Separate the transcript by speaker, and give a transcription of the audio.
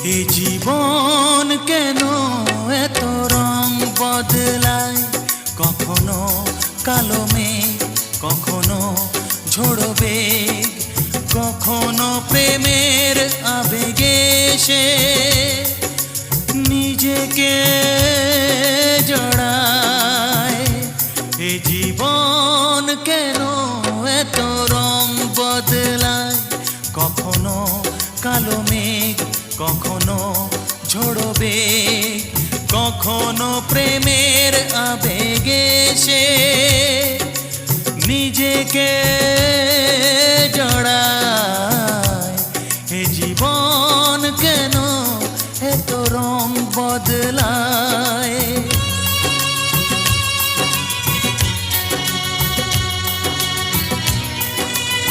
Speaker 1: এ জীবন কেন এত রং বদলায়, কখনো কালো মেঘ, কখনো ঝোড়ো বেগ, কখনো প্রেমের আবেগে সে নিজেকে জড়ায়। এ জীবন কেন এত রং বদলায়, কখনো কালো মেঘ, কখনো ঝোড়ো বেগ, কখনো প্রেমের আবেগে সে নিজেকে